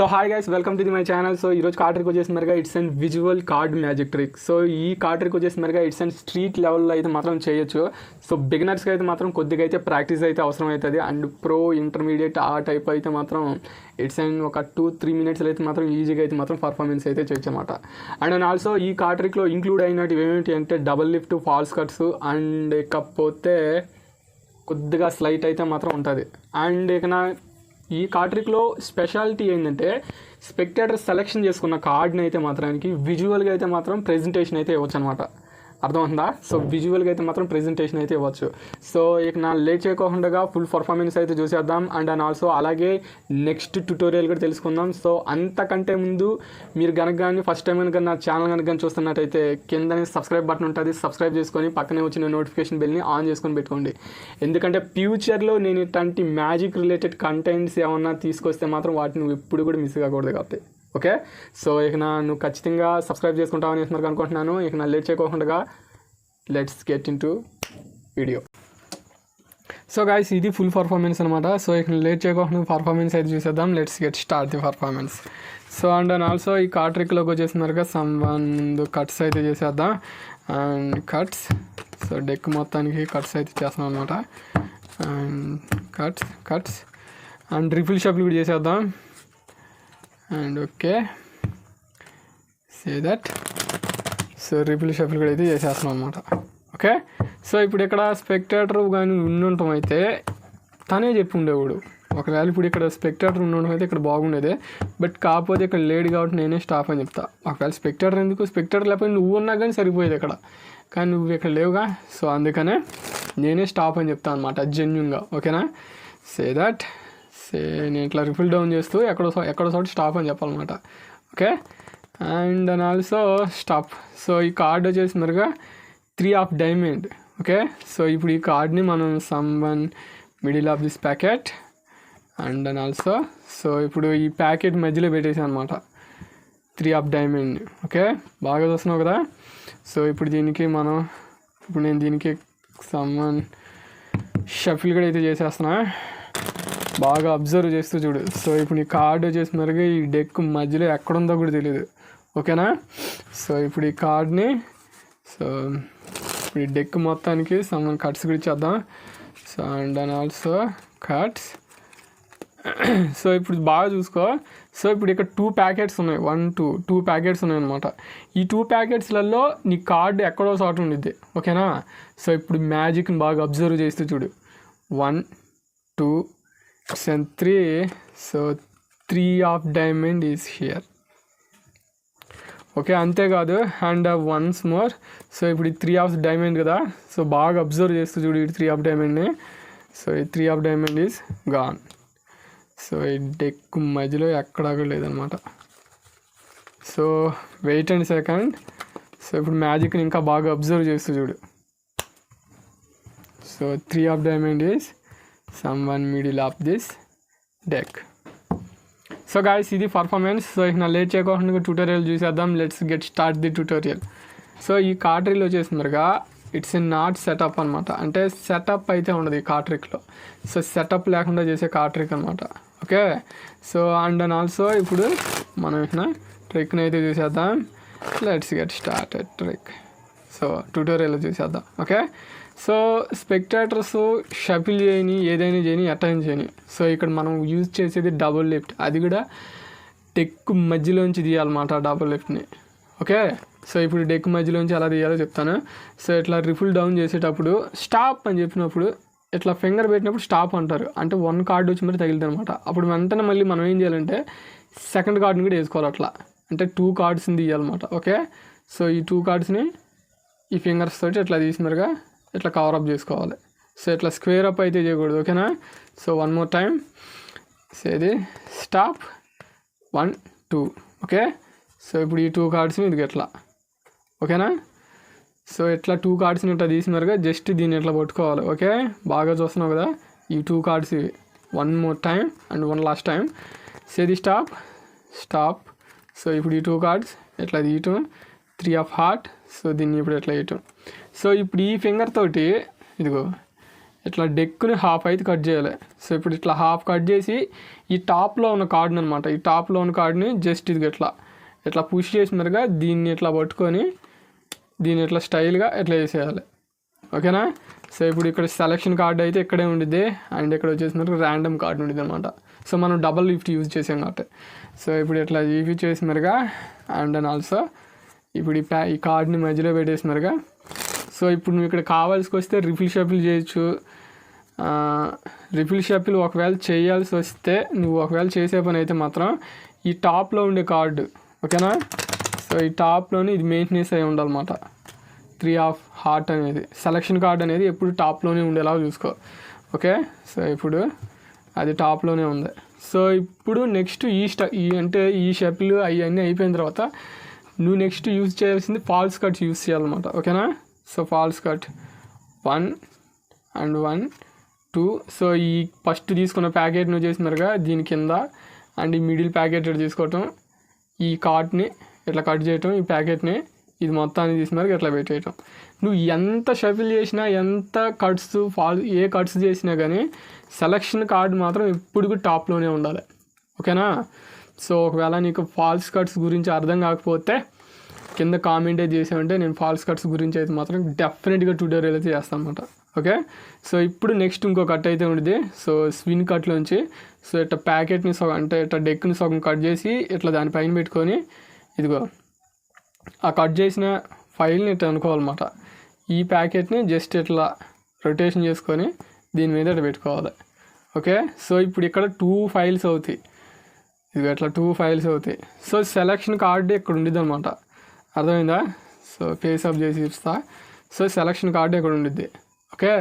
So hi guys, welcome to my channel. So ఈరోజు card trick వచ్చేసి మరిగా it's and visual card magic trick. So ఈ card trick వచ్చేసి మరిగా it's and street లెవెల్లో అయితే మాత్రం చేయొచ్చు. సో బిగినర్స్కి అయితే మాత్రం కొద్దిగా అయితే ప్రాక్టీస్ అయితే అవసరం అవుతుంది. అండ్ ప్రో ఇంటర్మీడియట్ ఆ టైప్ అయితే మాత్రం ఇట్స్ అండ్ ఒక 2-3 మినిట్స్లో అయితే మాత్రం ఈజీగా అయితే మాత్రం పర్ఫార్మెన్స్ అయితే చేయొచ్చు అనమాట. అండ్ ఆల్సో ఈ కార్డ్ ట్రిక్లో ఇంక్లూడ్ అయినవి ఏమిటి అంటే double lift, false cuts and ఇకపోతే కొద్దిగా స్లైట్ అయితే మాత్రం ఉంటుంది. అండ్ ఇక ఈ కార్డ్ ట్రిక్లో స్పెషాలిటీ ఏంటంటే స్పెక్టేటర్ సెలెక్షన్ చేసుకున్న కార్డ్ని అయితే మాత్రానికి విజువల్గా అయితే మాత్రం ప్రెజెంటేషన్ అయితే ఇవ్వచ్చు అనమాట. అర్థమవుతుందా? సో విజువల్గా అయితే మాత్రం ప్రెజెంటేషన్ అయితే ఇవ్వచ్చు. సో ఇక లేట్ చేయకుండా ఫుల్ పర్ఫార్మెన్స్ అయితే చూసేద్దాం. అండ్ ఆల్సో అలాగే నెక్స్ట్ ట్యుటోరియల్ కూడా తెలుసుకుందాం. సో అంతకంటే ముందు మీరు కనుక కానీ ఫస్ట్ టైం కనుక నా ఛానల్ కనుక కానీ చూస్తున్నట్టయితే కిందనే సబ్స్క్రైబ్ బటన్ ఉంటుంది, సబ్స్క్రైబ్ చేసుకొని పక్కనే వచ్చిన నోటిఫికేషన్ బెల్ని ఆన్ చేసుకొని పెట్టుకోండి. ఎందుకంటే ఫ్యూచర్లో నేను ఇట్లాంటి మ్యాజిక్ రిలేటెడ్ కంటెంట్స్ ఏమన్నా తీసుకొస్తే మాత్రం వాటిని నువ్వు ఎప్పుడు కూడా మిస్ కాకూడదు కాబట్టి. ఓకే, సో ఇక నువ్వు ఖచ్చితంగా సబ్స్క్రైబ్ చేసుకుంటావని అనుకుంటున్నాను. ఇక లేట్ చేయకుండా let's get in to video. So guys, ఇది ఫుల్ పర్ఫార్మెన్స్ అనమాట. సో ఇక లేట్ చేయకుండా పర్ఫార్మెన్స్ అయితే చూసేద్దాం. Let's get start the performance. So and also ఈ కార్డ్ ట్రిక్లోకి వచ్చేసినారుగా ముందు కట్స్ అయితే చేసేద్దాం. అండ్ కట్స్, సో డెక్ మొత్తానికి కట్స్ అయితే చేస్తాం అనమాట. And cuts and refill shuffle కూడా చేసేద్దాం. And okay, say that. So refill shuffle కూడా అయితే చేసేస్తున్నాం అనమాట. ఓకే, సో ఇప్పుడు ఇక్కడ స్పెక్టేటర్ కానీ ఉండుంటాం అయితే తనే చెప్పి ఉండేవాడు. ఒకవేళ ఇప్పుడు ఇక్కడ స్పెక్టేటర్ ఉండడం అయితే ఇక్కడ బాగుండేది, బట్ కాకపోతే ఇక్కడ లేడు కాబట్టి నేనే స్టాప్ అని చెప్తా. ఒకవేళ స్పెక్టేటర్ ఎందుకు, స్పెక్టేటర్ లేకపోతే నువ్వు ఉన్నా కానీ సరిపోయేది ఇక్కడ, కానీ నువ్వు ఇక్కడ లేవుగా. సో అందుకనే నేనే స్టాప్ అని చెప్తాను అనమాట, జెన్యూన్గా. ఓకేనా? Say that. నేను ఇట్లా రిఫిల్ డౌన్ చేస్తూ ఎక్కడో చోట స్టాప్ అని చెప్పాలన్నమాట. Okay, and also stop. So ఈ కార్డ్ వచ్చేసి మరిగా 3 ఆఫ్ డైమండ్. ఓకే, సో ఇప్పుడు ఈ కార్డ్ని మనం some middle of this packet and also so ఇప్పుడు ఈ ప్యాకెట్ మధ్యలో పెట్టేసాను అనమాట 3 ఆఫ్ డైమండ్. ఓకే, బాగా చూస్తున్నావు కదా. సో ఇప్పుడు నేను దీనికి సమ్ షఫిల్ కూడా అయితే చేసేస్తున్నా. బాగా అబ్జర్వ్ చేస్తూ చూడు. సో ఇప్పుడు ఈ కార్డ్ వచ్చేసి మరిగా ఈ డెక్ మధ్యలో ఎక్కడుందో కూడా తెలియదు. ఓకేనా? సో ఇప్పుడు ఈ కార్డ్ని ఇప్పుడు ఈ డెక్ మొత్తానికి సమ్ కట్స్ కూడా ఇచ్చేద్దాం. So and also cuts. So ఇప్పుడు బాగా చూసుకో. సో ఇప్పుడు ఇక్కడ 2 ప్యాకెట్స్ ఉన్నాయి, 2 ప్యాకెట్స్ ఉన్నాయి అనమాట. ఈ 2 ప్యాకెట్స్లలో నీ కార్డు ఎక్కడో చోట ఉండిద్ది. ఓకేనా? సో ఇప్పుడు మ్యాజిక్ని బాగా అబ్జర్వ్ చేస్తూ చూడు. 1 2 and 3. So 3 of diamond is here. Okay, అంతేకాదు అండ్ వన్స్ మోర్. సో ఇప్పుడు ఈ 3 ఆఫ్ డైమండ్ కదా. సో బాగా అబ్జర్వ్ చేస్తూ చూడు ఈ 3 ఆఫ్ డైమండ్ని. సో ఈ 3 of diamond is gone. So ఈ డెక్ మధ్యలో ఎక్కడా కూడా లేదనమాట. So wait and second. So ఇప్పుడు మ్యాజిక్ని ఇంకా బాగా అబ్జర్వ్ చేస్తూ చూడు. So 3 of diamond is someone middle of this deck. So guys, ఇది పర్ఫార్మెన్స్. సో ఇక లేట్ చేయకుండా ట్యూటోరియల్ చూసేద్దాం. Let's get start the tutorial. So ఈ కార్డ్ ట్రిక్లో వచ్చేసిందిగా ఇట్స్ నాట్ సెటప్ అనమాట. అంటే సెటప్ అయితే ఉండదు ఈ కార్డ్ ట్రిక్లో. సో సెటప్ లేకుండా చేసే కార్డ్ ట్రిక్ అనమాట. ఓకే, సో అండ్ ఆల్సో ఇప్పుడు మనం ఇక ట్రిక్ని అయితే చూసేద్దాం. Let's get started trick. So tutorial చూసేద్దాం. ఓకే, సో స్పెక్టేటర్స్ షఫిల్ చేయని, ఏదైనా చేయని, అటెండ్ చేయని. సో ఇక్కడ మనం యూజ్ చేసేది డబుల్ లిఫ్ట్. అది కూడా డెక్ మధ్యలోంచి తీయాలన్నమాట డబుల్ లిఫ్ట్ని. ఓకే, సో ఇప్పుడు డెక్ మధ్యలోంచి ఎలా తీయాలో చెప్తాను. సో ఇట్లా రిఫిల్ డౌన్ చేసేటప్పుడు స్టాప్ అని చెప్పినప్పుడు ఇట్లా ఫింగర్ పెట్టినప్పుడు స్టాప్ అంటారు. అంటే 1 కార్డు వచ్చి మరి తగిలింది అనమాట. అప్పుడు వెంటనే మళ్ళీ మనం ఏం చేయాలంటే సెకండ్ కార్డుని కూడా వేసుకోవాలి. అట్లా అంటే 2 కార్డ్స్ని తీయాలన్నమాట. ఓకే, సో ఈ 2 కార్డ్స్ని ఈ ఫింగర్స్ తోటి ఇట్లా తీసినారుగా ఇట్లా కవర్ అప్ చేసుకోవాలి. సో ఇట్లా స్క్వేర్ అప్ అయితే చేయకూడదు. ఓకేనా? So 1 more time. సో ఇది స్టాప్ 1 2. ఓకే, సో ఇప్పుడు ఈ 2 కార్డ్స్ని ఇది ఎట్లా. ఓకేనా? సో ఇట్లా 2 కార్డ్స్ని ఇట్లా తీసినారుగా జస్ట్ దీన్ని ఇట్లా పట్టుకోవాలి. ఓకే, బాగా చూస్తున్నావు కదా ఈ 2 cards. 1 more time and 1 last time. So ఇది స్టాప్. సో ఇప్పుడు ఈ 2 కార్డ్స్ ఇట్లా తీయటం. 3 ఆఫ్ హార్ట్. సో దీన్ని ఇప్పుడు ఎట్లా వేయటం. సో ఇప్పుడు ఈ ఫింగర్ తోటి ఇదిగో ఇట్లా డెక్ని హాఫ్ అయితే కట్ చేయాలి. సో ఇప్పుడు ఇట్లా హాఫ్ కట్ చేసి ఈ టాప్లో ఉన్న కార్డ్ని అనమాట, ఈ టాప్లో ఉన్న కార్డ్ని జస్ట్ ఇది ఇట్లా పుష్ చేసినారుగా దీన్ని ఇట్లా పట్టుకొని దీన్ని ఇట్లా స్టైల్గా ఇట్లా వేసేయాలి. ఓకేనా. సో ఇప్పుడు ఇక్కడ సెలెక్షన్ కార్డ్ అయితే ఇక్కడే ఉండిద్ది అండ్ ఇక్కడ వచ్చేసినారు ర్యాండమ్ కార్డ్ ఉండిద్ది అనమాట. సో మనం డబల్ లిఫ్ట్ యూజ్ చేసాం కాబట్టి. సో ఇప్పుడు ఇట్లా యూజ్ చేసినారుగా అండ్ అండ్ ఆల్సో ఇప్పుడు ఈ కార్డ్ని మధ్యలో పెట్టేసినారుగా. సో ఇప్పుడు నువ్వు ఇక్కడ కావాల్సి వస్తే రిఫిల్ షఫిల్ చేయొచ్చు. రిఫిల్ షఫిల్ ఒకవేళ చేయాల్సి వస్తే నువ్వు ఒకవేళ చేసే పని అయితే మాత్రం ఈ టాప్లో ఉండే కార్డు, ఓకేనా. సో ఈ టాప్లోని ఇది మెయింటెనెన్స్ అయి ఉండాలన్నమాట. 3 ఆఫ్ హార్ట్ అనేది సెలక్షన్ కార్డ్ అనేది ఎప్పుడు టాప్లోనే ఉండేలా చూసుకో. ఓకే. సో ఇప్పుడు అది టాప్లోనే ఉంది. సో ఇప్పుడు నెక్స్ట్ ఈ అంటే ఈ షఫిల్ అవన్నీ అయిపోయిన తర్వాత నువ్వు నెక్స్ట్ యూజ్ చేయాల్సింది ఫాల్స్ కట్స్ యూజ్ చేయాలన్నమాట. ఓకేనా. So false cut 1 and 1 2. So ఈ ఫస్ట్ తీసుకున్న ప్యాకెట్ నువ్వు చేసినారుగా దీని కింద అండ్ ఈ మిడిల్ ప్యాకెట్ ఇట్లా తీసుకోవటం, ఈ కార్డ్ని ఇట్లా కట్ చేయటం, ఈ ప్యాకెట్ని ఇది మొత్తాన్ని తీసినారు ఇట్లా పెట్టేయటం. నువ్వు ఎంత షఫిల్ చేసినా ఎంత కట్స్ ఏ కట్స్ చేసినా కానీ సెలక్షన్ కార్డ్ మాత్రం ఎప్పుడు టాప్లోనే ఉండాలి. ఓకేనా. సో ఒకవేళ నీకు ఫాల్స్ కట్స్ గురించి అర్థం కాకపోతే కింద కామెంటే చేసామంటే నేను ఫాల్స్ కట్స్ గురించి అయితే మాత్రం డెఫినెట్గా ట్యూటోరియల్ అయితే చేస్తాను అనమాట. ఓకే. సో ఇప్పుడు నెక్స్ట్ ఇంకో కట్ అయితే ఉండేది. సో స్విన్ కట్లోంచి సో ఇట్లా ప్యాకెట్ని సగం అంటే ఇట్లా డెక్ని సగం కట్ చేసి ఇట్లా దానిపైన పెట్టుకొని ఇదిగో ఆ కట్ చేసిన ఫైల్ని ఇట్లా అనుకోవాలన్నమాట. ఈ ప్యాకెట్ని జస్ట్ ఇట్లా రొటేషన్ చేసుకొని దీని మీద ఇట్లా పెట్టుకోవాలి. ఓకే. సో ఇప్పుడు ఇక్కడ 2 ఫైల్స్ అవుతాయి. ఇది ఇట్లా 2 ఫైల్స్ అవుతాయి. సో సెలక్షన్ కార్డు ఇక్కడ ఉండిద్ది అనమాట. అర్థమైందా. సో ఫేస్ అప్ చేసి ఇస్తా. సో సెలక్షన్ కార్డు ఇక్కడ ఉండిద్ది. ఓకే.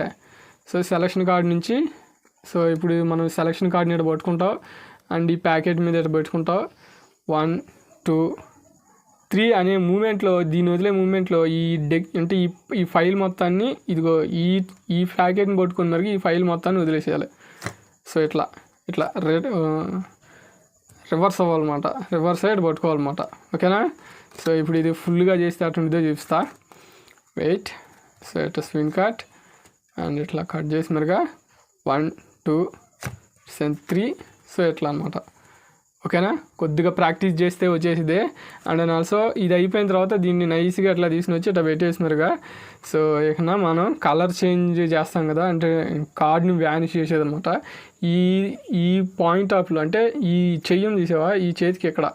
సో సెలక్షన్ కార్డ్ నుంచి సో ఇప్పుడు మనం సెలక్షన్ కార్డ్ని ఇక్కడ పట్టుకుంటావు అండ్ ఈ ప్యాకెట్ మీద ఇక్కడ పెట్టుకుంటావు. 1 2 3 అనే మూమెంట్లో దీని వదిలే మూమెంట్లో ఈ డెక్ అంటే ఈ ఫైల్ మొత్తాన్ని ఇదిగో ఈ ప్యాకెట్ని పట్టుకున్న వరకు ఈ ఫైల్ మొత్తాన్ని వదిలేసేయాలి. సో ఇట్లా రివర్స్ అవ్వాలన్నమాట, రివర్స్ సైడ్ పట్టుకోవాలన్నమాట. ఓకేనా. సో ఇప్పుడు ఇది ఫుల్గా చేస్తే అటుండిదో చూపిస్తా. వెయిట్. సో ఇట్లా స్విన్ కట్ అండ్ ఇట్లా కట్ చేసినారుగా 1 2 3. సో ఇట్లా అనమాట. ఓకేనా. కొద్దిగా ప్రాక్టీస్ చేస్తే వచ్చేసిదే. అండ్ ఆల్సో ఇది అయిపోయిన తర్వాత దీన్ని నైస్గా అట్లా తీసుకుని వచ్చి ఇట్లా పెట్టేసినారుగా. సో ఇక మనం కలర్ చేంజ్ చేస్తాం కదా, అంటే కార్డ్ని వ్యానిష్ చేసేదన్నమాట. ఈ పాయింట్ ఆఫ్లో అంటే ఈ చెయ్యం తీసావా ఈ చేతికి ఇక్కడ.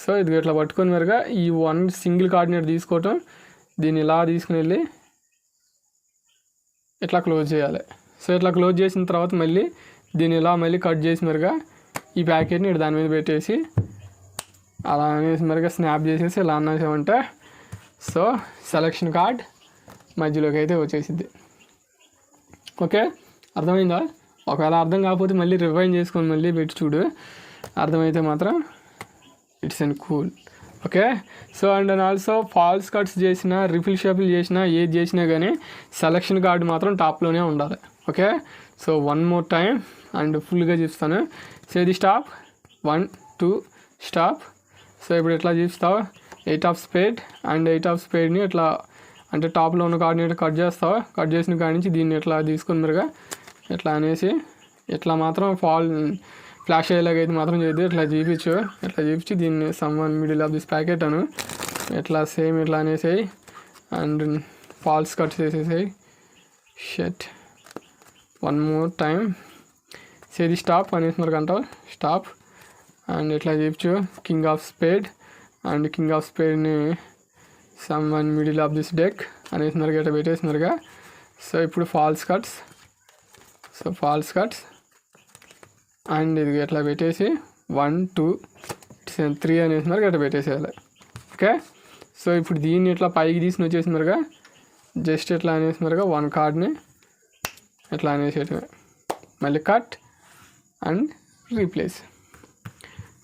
సో ఇది ఇట్లా పట్టుకొని మరుగా ఈ 1 సింగిల్ కార్డ్ని తీసుకోవటం, దీన్ని ఇలా తీసుకుని వెళ్ళి ఇట్లా క్లోజ్ చేయాలి. సో ఇట్లా క్లోజ్ చేసిన తర్వాత మళ్ళీ దీన్ని ఇలా మళ్ళీ కట్ చేసి మరుగా ఈ ప్యాకెట్ని ఇటు దాని మీద పెట్టేసి అలా అనేసి మరిగా స్నాప్ చేసేసి ఇలా అన్నామంటే సో సెలక్షన్ కార్డ్ మధ్యలోకి అయితే వచ్చేసింది. ఓకే. అర్థమైందా. ఒకవేళ అర్థం కాకపోతే మళ్ళీ రివైండ్ చేసుకొని మళ్ళీ పెట్టి చూడు, అర్థమైతే మాత్రం it's and cool. Okay. So and also false cuts చేసినా రిఫిల్ షఫిల్ చేసినా ఏది చేసినా కానీ సెలక్షన్ కార్డ్ మాత్రం టాప్లోనే ఉండాలి. Okay. So 1 more time and ఫుల్గా చూస్తాను. సో ఇది స్టాప్ 1 2 స్టాప్. సో ఇప్పుడు ఎట్లా చూస్తావు 8 ఆఫ్ స్పేడ్ అండ్ 8 ఆఫ్ స్పేడ్ని ఇట్లా అంటే టాప్లో ఉన్న కార్డ్ని ఇట్లా కట్ చేస్తావు. కట్ చేసిన కాడి నుంచి దీన్ని ఇట్లా తీసుకుని మరుగా ఇట్లా అనేసి ఇట్లా మాత్రం ఫ్లాష్ అయ్యేలాగైతే మాత్రం చేయదు. ఇట్లా చూపించు, ఇట్లా చూపించి దీన్ని someone middle of this packet అను ఇట్లా సేమ్ ఇట్లా అనేసేయి అండ్ ఫాల్స్ కట్స్ వేసేసాయి. Shut 1 more time. సో ఇది స్టాప్ అనేసి మనకు అంటావు స్టాప్ అండ్ ఇట్లా చెప్పు king of spade and king of స్పేడ్ని someone middle of this deck అనేసి మరుగా ఇట్లా పెట్టేసినారుగా. సో ఇప్పుడు false cuts. So false cuts and ఇది ఇట్లా పెట్టేసి 1 2 3 అనేసి మరుగా ఇట్లా పెట్టేసేయాలి. ఓకే. సో ఇప్పుడు దీన్ని ఇట్లా పైకి తీసుకుని వచ్చేసినారుగా జస్ట్ ఇట్లా అనేసినారుగా 1 కార్డ్ని ఇట్లా అనేసేయటమే, మళ్ళీ కట్ అండ్ రీప్లేస్.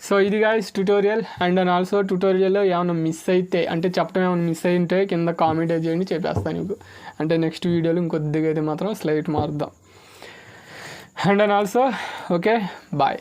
సో ఇది గాయ్స్ ట్యూటోరియల్. అండ్ ఆల్సో ట్యూటోరియల్లో ఏమైనా మిస్ అయితే అంటే చెప్పడం ఏమైనా మిస్ అయితే కింద కామెంట్ చేయండి, చెప్పేస్తాను నీకు. అంటే నెక్స్ట్ వీడియోలో ఇంకొద్దిగా అయితే మాత్రం స్లైట్ మారుద్దాం. And also okay bye.